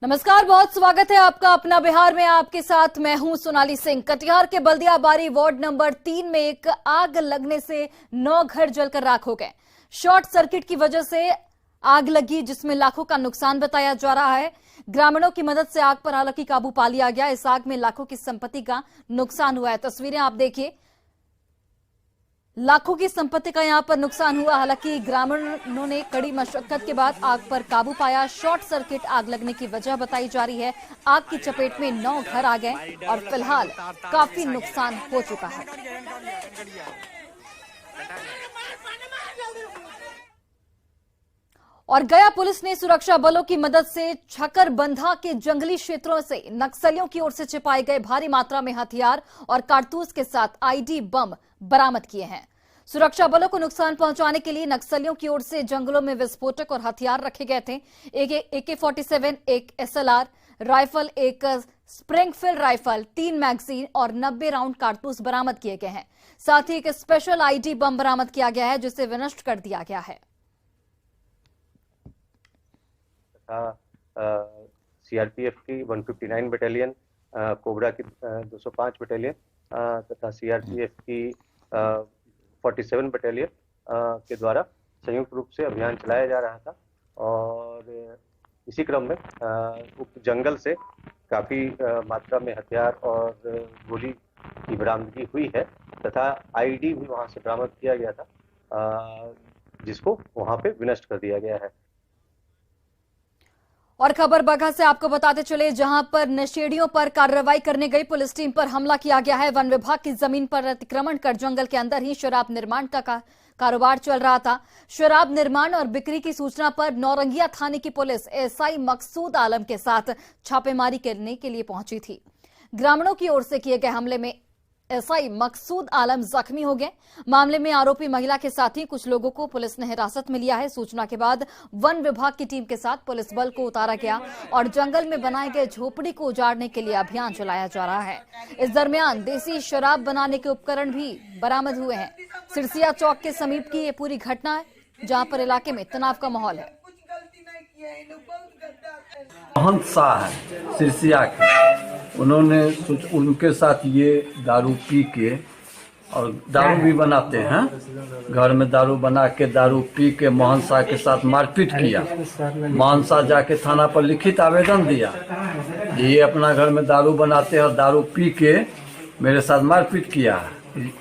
नमस्कार, बहुत स्वागत है आपका अपना बिहार में। आपके साथ मैं हूं सोनाली सिंह। कटिहार के बल्दियाबारी वार्ड नंबर 3 में एक आग लगने से 9 घर जलकर राख हो गए। शॉर्ट सर्किट की वजह से आग लगी, जिसमें लाखों का नुकसान बताया जा रहा है। ग्रामीणों की मदद से आग पर हालांकि काबू पा लिया गया। इस आग में लाखों की संपत्ति का नुकसान हुआ है। तस्वीरें आप देखिए, लाखों की संपत्ति का यहां पर नुकसान हुआ। हालांकि ग्रामीणों ने कड़ी मशक्कत के बाद आग पर काबू पाया। शॉर्ट सर्किट आग लगने की वजह बताई जा रही है। आग की चपेट में 9 घर आ गए और फिलहाल काफी नुकसान हो चुका है। और गया पुलिस ने सुरक्षा बलों की मदद से छकरबंधा के जंगली क्षेत्रों से नक्सलियों की ओर से छिपाए गए भारी मात्रा में हथियार और कारतूस के साथ आईडी बम बरामद किए हैं। सुरक्षा बलों को नुकसान पहुंचाने के लिए नक्सलियों की ओर से जंगलों में विस्फोटक और हथियार रखे गए थे। एक AK-47, एक SLR राइफल, एक स्प्रिंगफील्ड राइफल, 3 मैगजीन और 90 राउंड कारतूस बरामद किए गए हैं। साथ ही एक स्पेशल आईडी बम बरामद किया गया है, जिसे विनष्ट कर दिया गया है। CRPF की 159 बटालियन, कोबरा की 205 बटालियन तथा CRPF की 47 बटालियन के द्वारा संयुक्त रूप से अभियान चलाया जा रहा था। और इसी क्रम में उक्त जंगल से काफी मात्रा में हथियार और गोली की बरामदगी हुई है तथा आईडी भी वहां से बरामद किया गया था, जिसको वहां पे विनष्ट कर दिया गया है। और खबर बगहा से आपको बताते चले, जहां पर नशेड़ियों पर कार्रवाई करने गई पुलिस टीम पर हमला किया गया है। वन विभाग की जमीन पर अतिक्रमण कर जंगल के अंदर ही शराब निर्माण का कारोबार चल रहा था। शराब निर्माण और बिक्री की सूचना पर नौरंगिया थाने की पुलिस SI मकसूद आलम के साथ छापेमारी करने के लिए पहुंची थी। ग्रामीणों की ओर से किए गए हमले में SI मकसूद आलम जख्मी हो गए। मामले में आरोपी महिला के साथ ही कुछ लोगों को पुलिस ने हिरासत में लिया है। सूचना के बाद वन विभाग की टीम के साथ पुलिस बल को उतारा गया और जंगल में बनाए गए झोपड़ी को उजाड़ने के लिए अभियान चलाया जा रहा है। इस दरमियान देसी शराब बनाने के उपकरण भी बरामद हुए हैं। सिरसिया चौक के समीप की ये पूरी घटना है, जहां पर इलाके में तनाव का माहौल है। महंत शाह है सिरसिया के, उन्होंने उनके साथ ये दारू पी के, और दारू भी बनाते हैं, घर में दारू बना के दारू पी के महंत शाह के साथ मारपीट किया। महंत शाह जाके थाना पर लिखित आवेदन दिया, ये अपना घर में दारू बनाते हैं और दारू पी के मेरे साथ मारपीट किया।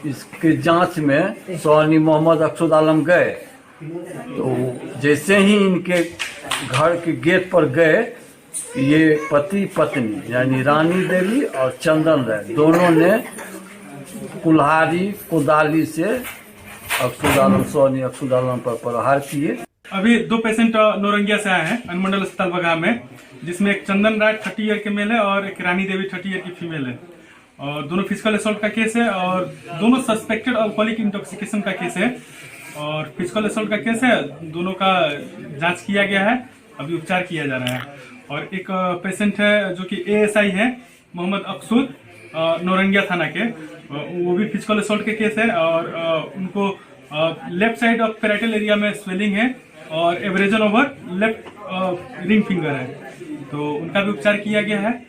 इसके जांच में सोहानी मोहम्मद अकसूद आलम गए, तो जैसे ही इनके घर के गेट पर गए, ये पति पत्नी यानी रानी देवी और चंदन राय दोनों ने कुल्हाड़ी कुदाली से अकसूद आलम सोहानी अकसूद आलम पर प्रहार किए। अभी 2 पेशेंट नौरंगिया से आए हैं अनुमंडल अस्पताल बगहा में, जिसमें एक चंदन राय 30 ईयर के मेल है और एक रानी देवी 30 ईयर की फीमेल है। और दोनों फिजिकल असॉल्ट का केस है और दोनों सस्पेक्टेड अल्कोहलिक इंटॉक्सिकेशन का केस है और फिजिकल असॉल्ट का केस है। दोनों का जांच किया गया है, अभी उपचार किया जा रहा है। और एक पेशेंट है जो कि ASI है मोहम्मद अकसूद, नौरंगिया थाना के, वो भी फिजिकल असॉल्ट के केस है और उनको left side of parietal area में स्वेलिंग है और abrasion over left ring finger है, तो उनका भी उपचार किया गया है।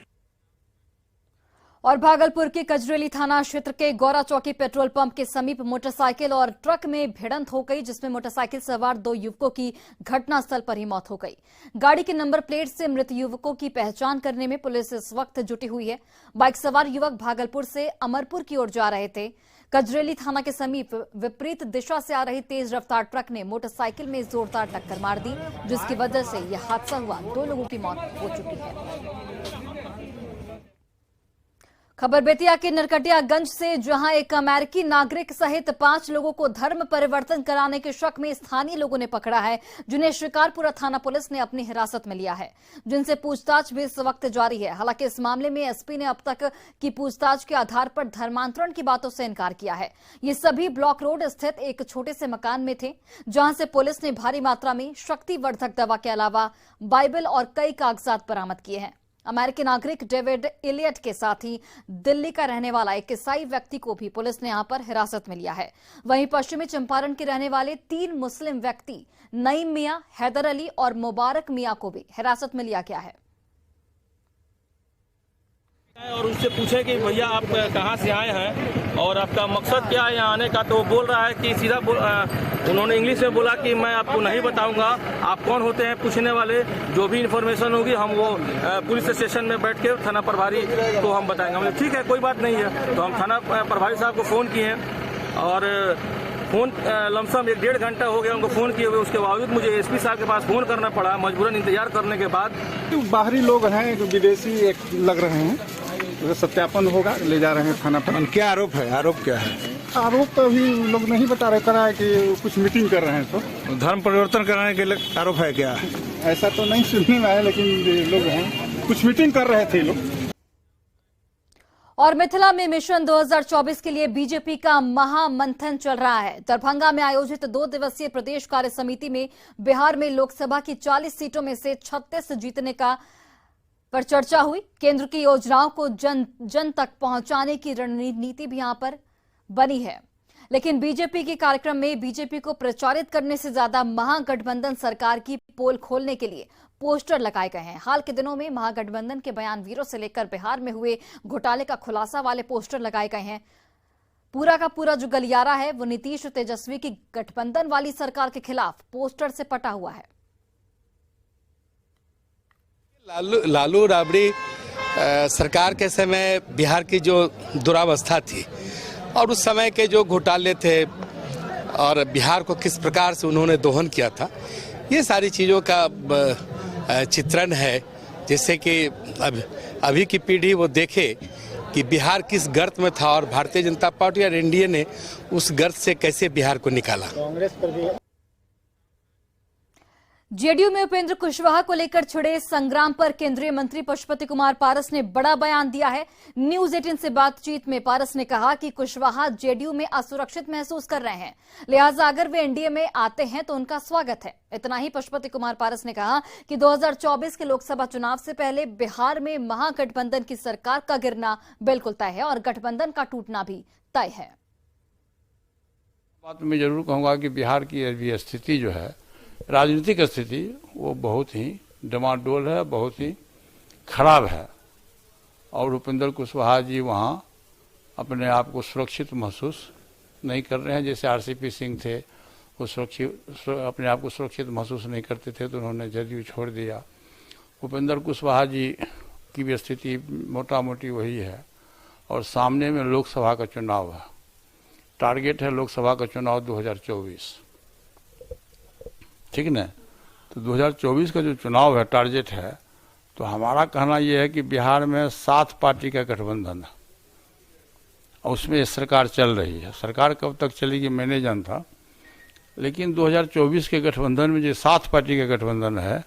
और भागलपुर के कजरेली थाना क्षेत्र के गौरा चौकी पेट्रोल पंप के समीप मोटरसाइकिल और ट्रक में भिड़ंत हो गई, जिसमें मोटरसाइकिल सवार 2 युवकों की घटनास्थल पर ही मौत हो गई। गाड़ी के नंबर प्लेट से मृत युवकों की पहचान करने में पुलिस इस वक्त जुटी हुई है। बाइक सवार युवक भागलपुर से अमरपुर की ओर जा रहे थे। कजरेली थाना के समीप विपरीत दिशा से आ रही तेज रफ्तार ट्रक ने मोटरसाइकिल में जोरदार टक्कर मार दी, जिसकी वजह से यह हादसा हुआ। 2 लोगों की मौत हो चुकी है। खबर बेतिया के नरकटियागंज से, जहां एक अमेरिकी नागरिक सहित 5 लोगों को धर्म परिवर्तन कराने के शक में स्थानीय लोगों ने पकड़ा है, जिन्हें शिकारपुरा थाना पुलिस ने अपनी हिरासत में लिया है, जिनसे पूछताछ भी इस वक्त जारी है। हालांकि इस मामले में SP ने अब तक की पूछताछ के आधार पर धर्मांतरण की बातों से इनकार किया है। ये सभी ब्लॉक रोड स्थित एक छोटे से मकान में थे, जहां से पुलिस ने भारी मात्रा में शक्तिवर्धक दवा के अलावा बाइबल और कई कागजात बरामद किए हैं। अमेरिकी नागरिक डेविड इलियट के साथ ही दिल्ली का रहने वाला एक ईसाई व्यक्ति को भी पुलिस ने यहां पर हिरासत में लिया है। वहीं पश्चिमी चंपारण के रहने वाले 3 मुस्लिम व्यक्ति नईम मियां, हैदर अली और मुबारक मियां को भी हिरासत में लिया गया है। और उससे पूछे कि भैया आप कहाँ से आए हैं और आपका मकसद क्या है यहाँ आने का, तो वो बोल रहा है कि उन्होंने इंग्लिश में बोला कि मैं आपको नहीं बताऊंगा आप कौन होते हैं पूछने वाले, जो भी इन्फॉर्मेशन होगी हम वो पुलिस स्टेशन में बैठ के थाना प्रभारी को हम बताएंगे। मतलब ठीक है कोई बात नहीं है। तो हम थाना प्रभारी साहब को फ़ोन किए और फ़ोन लमसम 1-1.5 घंटा हो गया उनको फ़ोन किए हुए, उसके बावजूद मुझे एसपी साहब के पास फ़ोन करना पड़ा मजबूरन इंतजार करने के बाद। बाहरी लोग हैं जो विदेशी एक लग रहे हैं, तो सत्यापन होगा, ले जा रहे हैं थाना पर। क्या आरोप है? आरोप क्या है? आरोप तो अभी लोग नहीं बता रहे, करा है कि कुछ मीटिंग कर रहे हैं। तो धर्म परिवर्तन कराने के लिए आरोप है क्या? ऐसा तो नहीं सुनने में आया, लेकिन लोग हैं कुछ मीटिंग कर रहे थे लोग। और मिथिला में मिशन 2024 के लिए बीजेपी का महामंथन चल रहा है। दरभंगा में आयोजित 2 दिवसीय प्रदेश कार्य समिति में बिहार में लोकसभा की 40 सीटों में से 36 जीतने का पर चर्चा हुई। केंद्र की योजनाओं को जन तक पहुंचाने की रणनीति भी यहां पर बनी है, लेकिन बीजेपी के कार्यक्रम में बीजेपी को प्रचारित करने से ज्यादा महागठबंधन सरकार की पोल खोलने के लिए पोस्टर लगाए गए हैं। हाल के दिनों में महागठबंधन के बयानवीरों से लेकर बिहार में हुए घोटाले का खुलासा वाले पोस्टर लगाए गए हैं। पूरा का पूरा जो गलियारा है वो नीतीश और तेजस्वी की गठबंधन वाली सरकार के खिलाफ पोस्टर से पटा हुआ है। लालू राबड़ी सरकार के समय बिहार की जो दुरावस्था थी और उस समय के जो घोटाले थे और बिहार को किस प्रकार से उन्होंने दोहन किया था, ये सारी चीज़ों का चित्रण है, जिससे कि अभी की पीढ़ी वो देखे कि बिहार किस गर्त में था और भारतीय जनता पार्टी और एनडीए ने उस गर्त से कैसे बिहार को निकाला। कांग्रेस पर भी जेडीयू में उपेंद्र कुशवाहा को लेकर छिड़े संग्राम पर केंद्रीय मंत्री पशुपति कुमार पारस ने बड़ा बयान दिया है। न्यूज 18 से बातचीत में पारस ने कहा कि कुशवाहा जेडीयू में असुरक्षित महसूस कर रहे हैं, लिहाजा अगर वे एनडीए में आते हैं तो उनका स्वागत है। इतना ही पशुपति कुमार पारस ने कहा कि 2024 के लोकसभा चुनाव से पहले बिहार में महागठबंधन की सरकार का गिरना बिल्कुल तय है और गठबंधन का टूटना भी तय है। बात मैं जरूर कहूंगा कि बिहार की अभी स्थिति जो है, राजनीतिक स्थिति, वो बहुत ही डमाडोल है, बहुत ही खराब है और उपेंद्र कुशवाहा जी वहाँ अपने आप को सुरक्षित महसूस नहीं कर रहे हैं। जैसे आरसीपी सिंह थे, वो अपने आप को सुरक्षित महसूस नहीं करते थे तो उन्होंने जदयू छोड़ दिया। उपेंद्र कुशवाहा जी की भी स्थिति मोटा मोटी वही है और सामने में लोकसभा का चुनाव है। टारगेट है लोकसभा का चुनाव 2024, ठीक न? तो 2024 का जो चुनाव है, टारगेट है, तो हमारा कहना यह है कि बिहार में 7 पार्टी का गठबंधन है और उसमें सरकार चल रही है। सरकार कब तक चलेगी मैं नहीं जानता, लेकिन 2024 के गठबंधन में जो 7 पार्टी का गठबंधन है,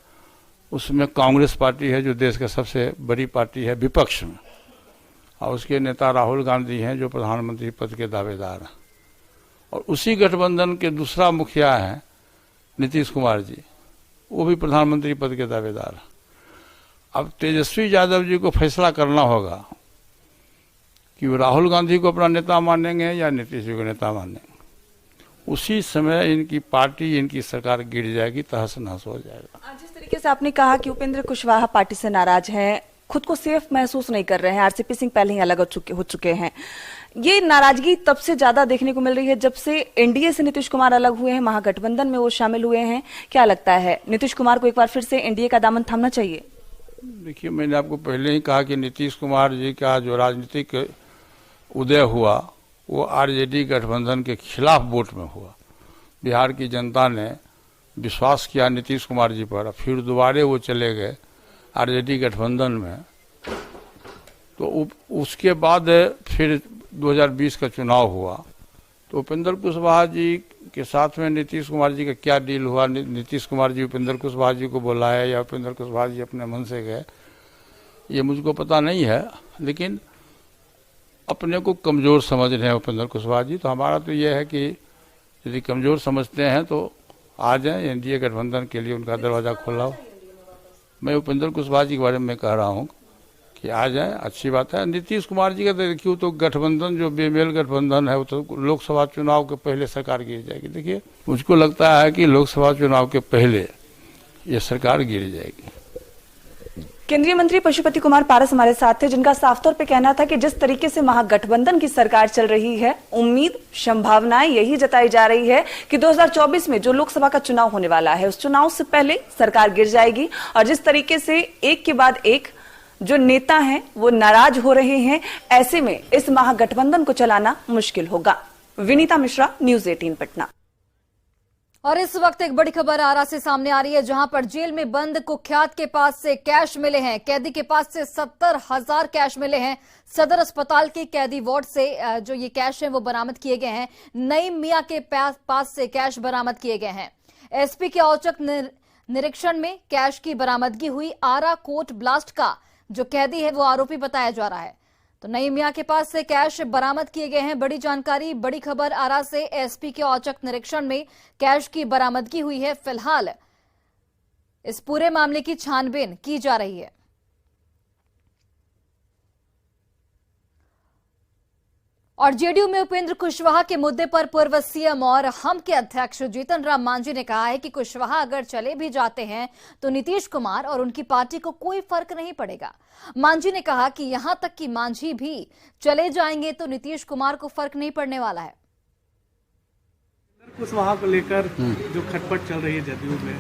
उसमें कांग्रेस पार्टी है जो देश का सबसे बड़ी पार्टी है विपक्ष में, और उसके नेता राहुल गांधी हैं जो प्रधानमंत्री पद के दावेदार हैं, और उसी गठबंधन के दूसरा मुखिया हैं नीतीश कुमार जी, वो भी प्रधानमंत्री पद के दावेदार हैं। अब तेजस्वी यादव जी को फैसला करना होगा कि वो राहुल गांधी को अपना नेता मानेंगे या नीतीश जी को नेता मानेंगे। उसी समय इनकी पार्टी, इनकी सरकार गिर जाएगी, तहस नहस हो जाएगा। जिस तरीके से आपने कहा कि उपेंद्र कुशवाहा पार्टी से नाराज हैं, खुद को सेफ महसूस नहीं कर रहे हैं, आरसीपी सिंह पहले ही अलग हो चुके हैं, ये नाराजगी तब से ज्यादा देखने को मिल रही है जब से एनडीए से नीतीश कुमार अलग हुए हैं, महागठबंधन में वो शामिल हुए हैं। क्या लगता है, नीतीश कुमार को एक बार फिर से एनडीए का दामन थामना चाहिए? देखिए, मैंने आपको पहले ही कहा कि नीतीश कुमार जी का जो राजनीतिक उदय हुआ वो आरजेडी गठबंधन के खिलाफ वोट में हुआ। बिहार की जनता ने विश्वास किया नीतीश कुमार जी पर, फिर दोबारे वो चले गए आरजेडी गठबंधन में। तो उसके बाद फिर 2020 का चुनाव हुआ तो उपेंद्र कुशवाहा जी के साथ में नीतीश कुमार जी का क्या डील हुआ, नीतीश कुमार जी उपेंद्र कुशवाहा जी को बुलाया या उपेंद्र कुशवाहा जी अपने मन से गए, ये मुझको पता नहीं है, लेकिन अपने को कमज़ोर समझ रहे हैं उपेंद्र कुशवाहा जी। तो हमारा तो ये है कि यदि कमज़ोर समझते हैं तो आ जाएं, एनडीए गठबंधन के लिए उनका दरवाज़ा खोला हो। मैं उपेंद्र कुशवाहा जी के बारे में कह रहा हूँ कि आ जाए, अच्छी बात है। नीतीश कुमार जी का तो देखिए, तो गठबंधन जो बेमेल गठबंधन है वो तो लोकसभा चुनाव के पहले सरकार गिर जाएगी। देखिए, मुझको लगता है कि लोकसभा चुनाव के पहले ये सरकार गिर जाएगी। केंद्रीय मंत्री पशुपति कुमार पारस हमारे साथ थे, जिनका साफ तौर पे कहना था कि जिस तरीके से महागठबंधन की सरकार चल रही है, उम्मीद संभावनाएं यही जताई जा रही है कि 2024 में जो लोकसभा का चुनाव होने वाला है, उस चुनाव से पहले सरकार गिर जाएगी। और जिस तरीके से एक के बाद एक जो नेता हैं वो नाराज हो रहे हैं, ऐसे में इस महागठबंधन को चलाना मुश्किल होगा। विनीता मिश्रा, न्यूज 18 पटना। और इस वक्त एक बड़ी खबर आरा से सामने आ रही है, जहां पर जेल में बंद कुख्यात के पास से कैश मिले हैं। कैदी के पास से 70,000 कैश मिले हैं। सदर अस्पताल के कैदी वार्ड से जो ये कैश है वो बरामद किए गए हैं। नईम मियां के पास से कैश बरामद किए गए हैं। एसपी के औचक निरीक्षण में कैश की बरामदगी हुई। आरा कोर्ट ब्लास्ट का जो कैदी है वो आरोपी बताया जा रहा है। तो नईम मियां के पास से कैश बरामद किए गए हैं। बड़ी जानकारी, बड़ी खबर आरा से। एसपी के औचक निरीक्षण में कैश की बरामदगी हुई है। फिलहाल इस पूरे मामले की छानबीन की जा रही है। और जेडीयू में उपेंद्र कुशवाहा के मुद्दे पर पूर्व सीएम और हम के अध्यक्ष जीतन राम मांझी ने कहा है कि कुशवाहा अगर चले भी जाते हैं तो नीतीश कुमार और उनकी पार्टी को कोई फर्क नहीं पड़ेगा। मांझी ने कहा कि यहां तक कि मांझी भी चले जाएंगे तो नीतीश कुमार को फर्क नहीं पड़ने वाला है। कुशवाहा को लेकर जो खटपट चल रही है जेडीयू में,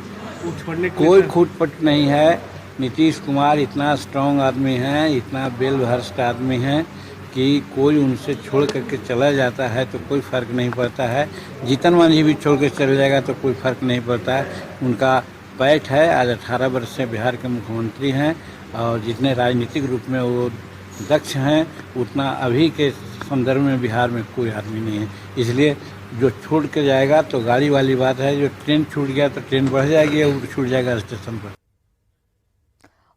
वो छोड़ने के कोई खुटपट नहीं है। नीतीश कुमार इतना स्ट्रांग आदमी है, इतना बेल भ्रष्ट आदमी है कि कोई उनसे छोड़ करके चला जाता है तो कोई फर्क नहीं पड़ता है। जीतन मांझी भी छोड़ कर चले जाएगा तो कोई फर्क नहीं पड़ता है। उनका पैठ है। आज 18 वर्ष से बिहार के मुख्यमंत्री हैं और जितने राजनीतिक रूप में वो दक्ष हैं, उतना अभी के संदर्भ में बिहार में कोई आदमी नहीं है। इसलिए जो छोड़ के जाएगा तो गाड़ी वाली बात है, जो ट्रेन छूट गया तो ट्रेन बढ़ जाएगी और छूट जाएगा स्टेशन पर।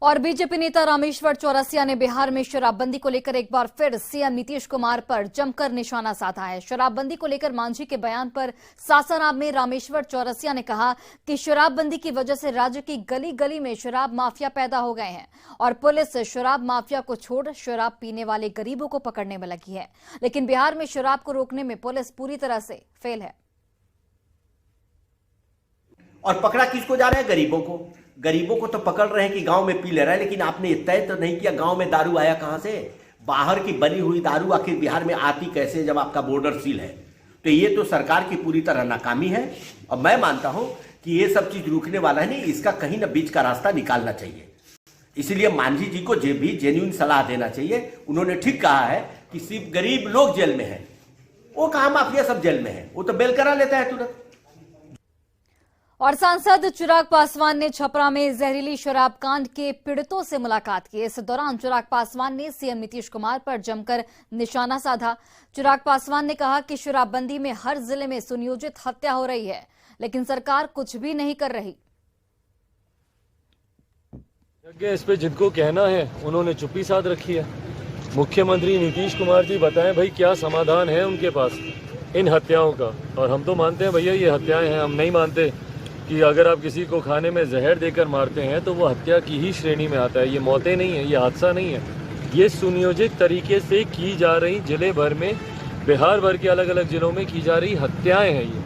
और बीजेपी नेता रामेश्वर चौरसिया ने बिहार में शराबबंदी को लेकर एक बार फिर सीएम नीतीश कुमार पर जमकर निशाना साधा है। शराबबंदी को लेकर मांझी के बयान पर सासाराम में रामेश्वर चौरसिया ने कहा कि शराबबंदी की वजह से राज्य की गली गली में शराब माफिया पैदा हो गए हैं और पुलिस शराब माफिया को छोड़ शराब पीने वाले गरीबों को पकड़ने में लगी है। लेकिन बिहार में शराब को रोकने में पुलिस पूरी तरह से फेल है। और पकड़ा किसको जा रहा है? गरीबों को। गरीबों को तो पकड़ रहे हैं कि गांव में पी ले रहा है, लेकिन आपने ये तय तो नहीं किया गांव में दारू आया कहां से। बाहर की बनी हुई दारू आखिर बिहार में आती कैसे जब आपका बॉर्डर सील है? तो ये तो सरकार की पूरी तरह नाकामी है। और मैं मानता हूं कि ये सब चीज रुकने वाला है नहीं, इसका कहीं ना बीच का रास्ता निकालना चाहिए। इसलिए मांझी जी को जो भी जेन्युइन सलाह देना चाहिए। उन्होंने ठीक कहा है कि सिर्फ गरीब लोग जेल में है, वो कहां माफिया सब जेल में है, वो तो बेल करा लेता है तुरंत। और सांसद चिराग पासवान ने छपरा में जहरीली शराब कांड के पीड़ितों से मुलाकात की। इस दौरान चिराग पासवान ने सीएम नीतीश कुमार पर जमकर निशाना साधा। चिराग पासवान ने कहा कि शराबबंदी में हर जिले में सुनियोजित हत्या हो रही है, लेकिन सरकार कुछ भी नहीं कर रही। इस पे जिनको कहना है उन्होंने चुप्पी साध रखी है। मुख्यमंत्री नीतीश कुमार जी बताएं भाई क्या समाधान है उनके पास इन हत्याओं का। और हम तो मानते हैं भैया ये हत्याएं हैं, हम नहीं मानते कि अगर आप किसी को खाने में जहर देकर मारते हैं तो वो हत्या की ही श्रेणी में आता है। ये मौतें नहीं है, ये हादसा नहीं है, ये सुनियोजित तरीके से की जा रही जिले भर में, बिहार भर के अलग अलग जिलों में की जा रही हत्याएं हैं ये।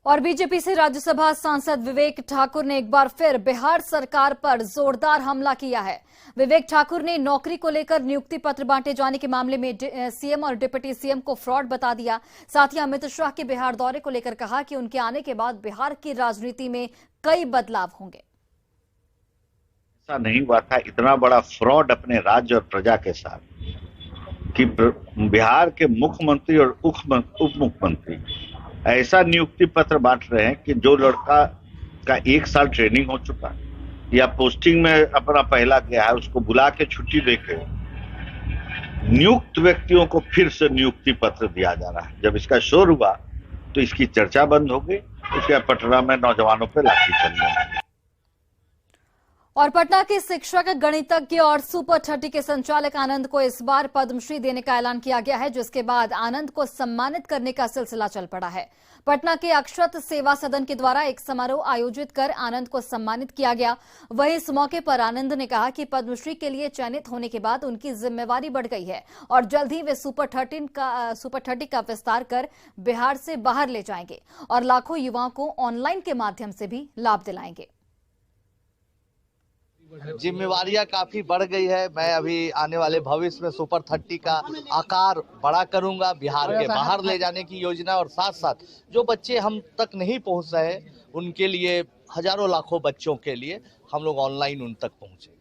और बीजेपी से राज्यसभा सांसद विवेक ठाकुर ने एक बार फिर बिहार सरकार पर जोरदार हमला किया है। विवेक ठाकुर ने नौकरी को लेकर नियुक्ति पत्र बांटे जाने के मामले में सीएम और डिप्टी सीएम को फ्रॉड बता दिया। साथ ही अमित शाह के बिहार दौरे को लेकर कहा कि उनके आने के बाद बिहार की राजनीति में कई बदलाव होंगे। ऐसा नहीं हुआ था इतना बड़ा फ्रॉड अपने राज्य और प्रजा के साथ कि बिहार के मुख्यमंत्री और उप मुख्यमंत्री ऐसा नियुक्ति पत्र बांट रहे हैं कि जो लड़का का 1 साल ट्रेनिंग हो चुका या पोस्टिंग में अपना पहला गया है, उसको बुला के छुट्टी देके नियुक्त व्यक्तियों को फिर से नियुक्ति पत्र दिया जा रहा है। जब इसका शोर हुआ तो इसकी चर्चा बंद हो गई। उसके बाद पटना में नौजवानों पे लाठी चलने लगी। और पटना के शिक्षक, गणितज्ञ और सुपर 30 के संचालक आनंद को इस बार पद्मश्री देने का ऐलान किया गया है, जिसके बाद आनंद को सम्मानित करने का सिलसिला चल पड़ा है। पटना के अक्षत सेवा सदन के द्वारा एक समारोह आयोजित कर आनंद को सम्मानित किया गया। वहीं इस मौके पर आनंद ने कहा कि पद्मश्री के लिए चयनित होने के बाद उनकी जिम्मेवारी बढ़ गई है और जल्द ही वे सुपर 30 का विस्तार कर बिहार से बाहर ले जाएंगे और लाखों युवाओं को ऑनलाइन के माध्यम से भी लाभ दिलाएंगे। जिम्मेवारियां काफी बढ़ गई है। मैं अभी आने वाले भविष्य में सुपर 30 का आकार बड़ा करूंगा, बिहार के बाहर ले जाने की योजना, और साथ साथ जो बच्चे हम तक नहीं पहुंच रहे उनके लिए, हजारों लाखों बच्चों के लिए हम लोग ऑनलाइन उन तक पहुंचेगा।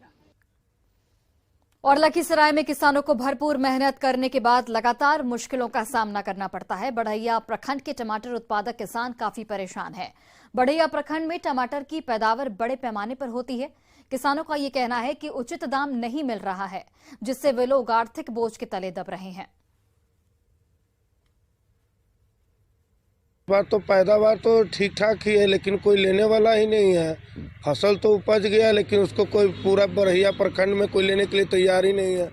और लखीसराय में किसानों को भरपूर मेहनत करने के बाद लगातार मुश्किलों का सामना करना पड़ता है। बढ़ैया प्रखंड के टमाटर उत्पादक किसान काफी परेशान है। बढ़ैया प्रखंड में टमाटर की पैदावार बड़े पैमाने पर होती है। किसानों का ये कहना है कि उचित दाम नहीं मिल रहा है, जिससे वे लोग आर्थिक बोझ के तले दब रहे हैं। बात तो पैदावार तो ठीक ठाक ही है, लेकिन कोई लेने वाला ही नहीं है। फसल तो उपज गया, लेकिन उसको कोई पूरा बढ़ैया प्रखंड में कोई लेने के लिए तैयार ही नहीं है।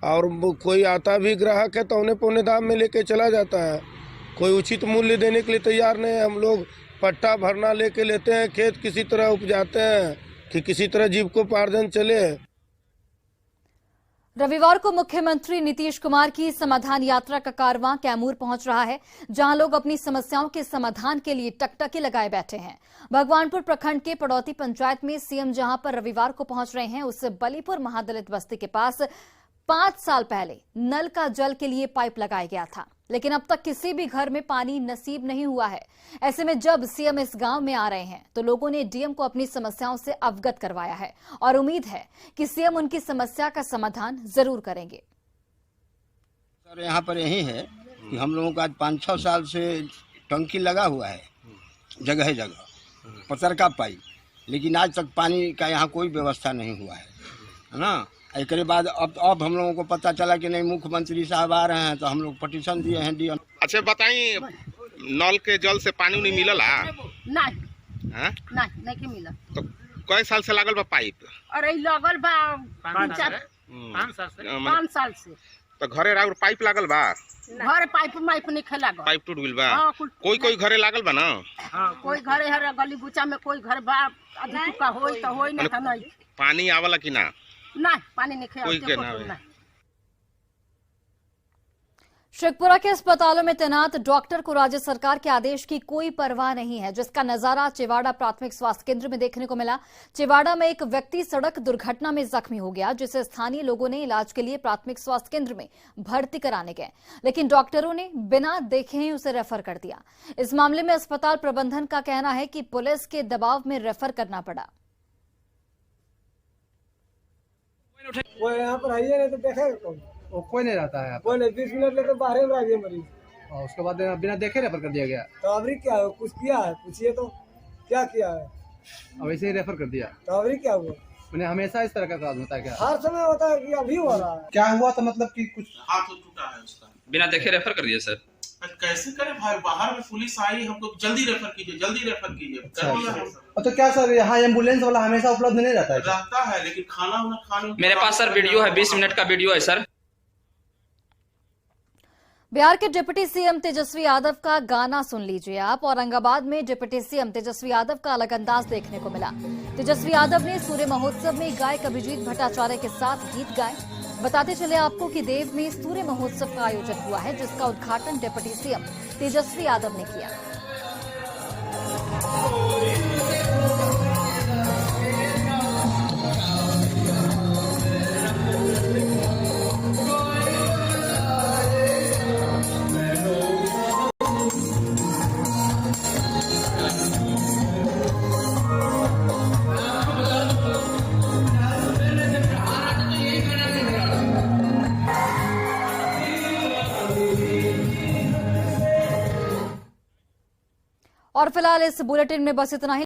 और कोई आता भी ग्राहक है तो औने पौने दाम में लेके चला जाता है। कोई उचित मूल्य देने के लिए तैयार नहीं है। हम लोग पट्टा भरना लेके लेते हैं, खेत किसी तरह उपजाते हैं कि किसी तरह जीविकोपार्जन चले। रविवार को मुख्यमंत्री नीतीश कुमार की समाधान यात्रा का कारवां कैमूर पहुंच रहा है, जहां लोग अपनी समस्याओं के समाधान के लिए टकटकी लगाए बैठे हैं। भगवानपुर प्रखंड के पड़ौती पंचायत में सीएम जहां पर रविवार को पहुंच रहे हैं, उससे बलीपुर महादलित बस्ती के पास 5 साल पहले नल का जल के लिए पाइप लगाया गया था, लेकिन अब तक किसी भी घर में पानी नसीब नहीं हुआ है। ऐसे में जब सीएम इस गांव में आ रहे हैं तो लोगों ने डीएम को अपनी समस्याओं से अवगत करवाया है और उम्मीद है कि सीएम उनकी समस्या का समाधान जरूर करेंगे। सर, यहाँ पर यही है कि हम लोगों का आज 5-6 साल से टंकी लगा हुआ है जगह जगह, पत्थर का पाइप, लेकिन आज तक पानी का यहाँ कोई व्यवस्था नहीं हुआ है ना। एक बाद अब हम लोगों को पता चला कि नहीं, मुख्यमंत्री साहब आ रहे हैं तो हम लोग पटिशन दिए हैं डीएम। अच्छा बताइए, नल के जल से पानी नहीं मिलला? नहीं मिला। तो कई साल से लागल बा पाइप? अरे लगल बा 5 साल से। तो घरे राउर पाइप लागल बा? घरे पाइप नहीं लागल। पाइप टूट गइल बा? कोई घरे लागल बा ना? कोई घरे हर गली गुचा में कोई घर बा, अभी का होई तो होई ना, नहीं पानी आवला कि ना? नहीं, पानी नहीं कोई के ना। शेखपुरा के अस्पतालों में तैनात डॉक्टर को राज्य सरकार के आदेश की कोई परवाह नहीं है, जिसका नजारा चिवाड़ा प्राथमिक स्वास्थ्य केंद्र में देखने को मिला। चिवाड़ा में एक व्यक्ति सड़क दुर्घटना में जख्मी हो गया, जिसे स्थानीय लोगों ने इलाज के लिए प्राथमिक स्वास्थ्य केंद्र में भर्ती कराने गए, लेकिन डॉक्टरों ने बिना देखे ही उसे रेफर कर दिया। इस मामले में अस्पताल प्रबंधन का कहना है कि पुलिस के दबाव में रेफर करना पड़ा। वो यहाँ पर आइए नहीं तो देखेगा वो कोई नहीं रहता है, कोई नहीं। 20 मिनट लेकर बाहर में आ गया मरीज, और उसके बाद बिना देखे रेफर कर दिया गया। तो अभी क्या है, कुछ किया है? पूछिए तो क्या किया है? अब ऐसे ही रेफर कर दिया। तो अभी क्या हुआ? मैंने हमेशा इस तरह का काम होता है क्या? हर समय होता है कि अभी हो रहा है? क्या हुआ? तो मतलब कि कुछ हाथ टूटा है उसका, बिना देखे रेफर कर दिया सर। कैसे करें भाई, बाहर में पुलिस आई, हमको जल्दी रेफर कीजिए, जल्दी रेफर कीजिए। तो क्या सर, यहाँ एम्बुलेंस वाला हमेशा उपलब्ध नहीं रहता है? रहता है, लेकिन खाना खाने मेरे पास सर वीडियो है, 20 मिनट का वीडियो है सर। बिहार के डिप्टी सीएम तेजस्वी यादव का गाना सुन लीजिए आप। औरंगाबाद में डिप्टी सीएम तेजस्वी यादव का अलग अंदाज देखने को मिला। तेजस्वी यादव ने सूर्य महोत्सव में गायक अभिजीत भट्टाचार्य के साथ गीत गाए। बताते चले आपको कि देव में सूर्य महोत्सव का आयोजन हुआ है, जिसका उद्घाटन डिप्टी सीएम तेजस्वी यादव ने किया। और फिलहाल इस बुलेटिन में बस इतना ही।